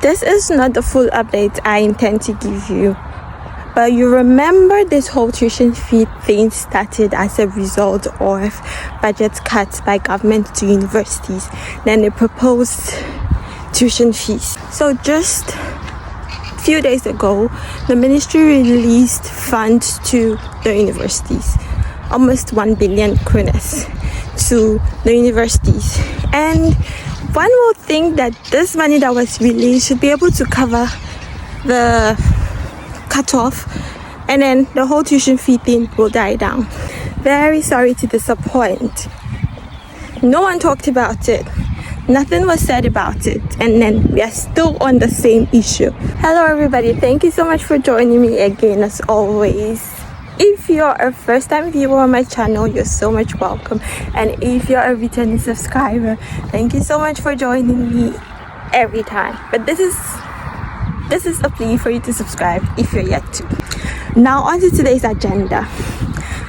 This is not the full update I intend to give you, but you remember this whole tuition fee thing started as a result of budget cuts by government to universities. Then they proposed tuition fees. So just a few days ago, the ministry released funds to the universities, almost 1 billion kronas to the universities. And one will think that this money that was released should be able to cover the cutoff, and then the whole tuition fee thing will die down. Very sorry to disappoint. No one talked about it. Nothing was said about it, and then we are still on the same issue. Hello everybody, thank you so much for joining me again as always. If you're a first-time viewer on my channel, you're so much welcome, and if you're a returning subscriber, thank you so much for joining me every time. But this is a plea for you to subscribe if you're yet to. Now on to today's agenda.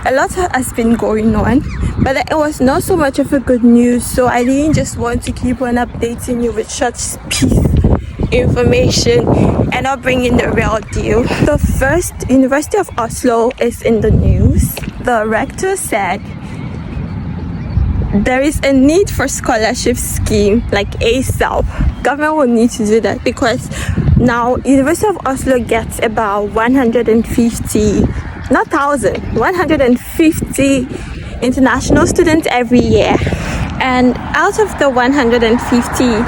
A lot has been going on, but it was not so much of a good news, so I didn't just want to keep on updating you with short piece information and not bringing the real deal. So first, University of Oslo is in the news. The rector said there is a need for scholarship scheme like ASAP. Government will need to do that because now University of Oslo gets about 150 international students every year, and out of the 150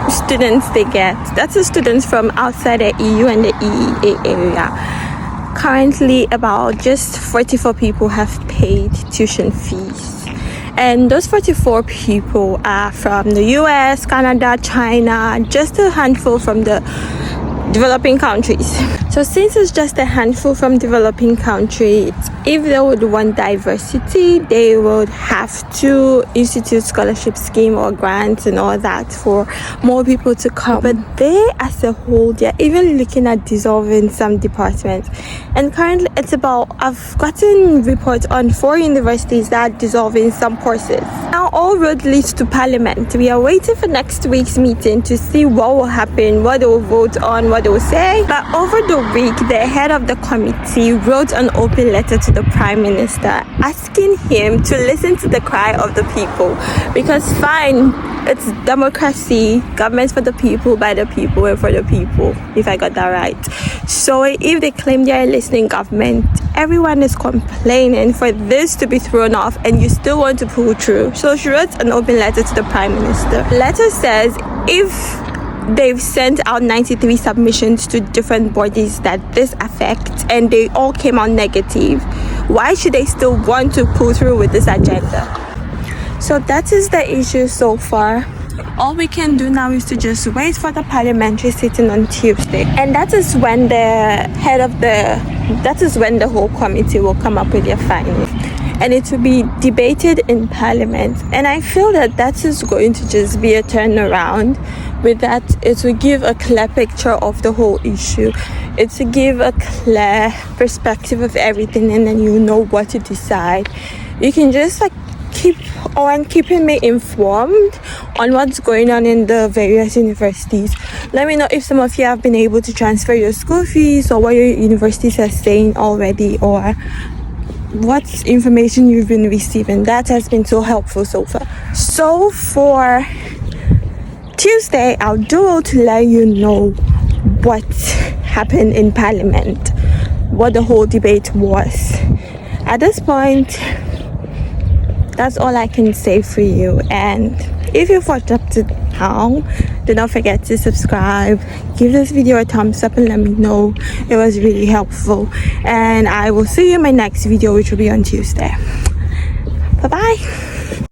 students they get, that's the students from outside the EU and the EEA area. Currently about just 44 people have paid tuition fees, and those 44 people are from the US, Canada, China, just a handful from the developing countries. So since it's just a handful from developing countries, if they would want diversity, they would have to institute scholarship scheme or grants and all that for more people to come. But they as a whole, they're even looking at dissolving some departments, and currently it's about, I've gotten reports on 4 universities that are dissolving some courses. Now all road leads to Parliament. We are waiting for next week's meeting to see what will happen, what they will vote on, what they will say. But over the week, the head of the committee wrote an open letter to the Prime Minister asking him to listen to the cry of the people, because fine, it's democracy, government for the people, by the people, and for the people, if I got that right. So if they claim they are listening government, everyone is complaining for this to be thrown off, and you still want to pull through. So she wrote an open letter to the Prime Minister. The letter says if they've sent out 93 submissions to different bodies that this affects, and they all came out negative, why should they still want to pull through with this agenda? So that is the issue so far. All we can do now is to just wait for the parliamentary sitting on Tuesday, and that is when the whole committee will come up with their findings, and it will be debated in Parliament. And I feel that is going to just be a turnaround. With that, it will give a clear picture of the whole issue. It will give a clear perspective of everything, and then you know what to decide. You can just keep on keeping me informed on what's going on in the various universities. Let me know if some of you have been able to transfer your school fees, or what your universities are saying already, or what information you've been receiving. That has been so helpful so far. So for Tuesday, I'll do all to let you know what happened in Parliament, what the whole debate was. At this point, that's all I can say for you. And if you've watched up to now, do not forget to subscribe, give this video a thumbs up, and let me know. It was really helpful, and I will see you in my next video, which will be on Tuesday. Bye bye.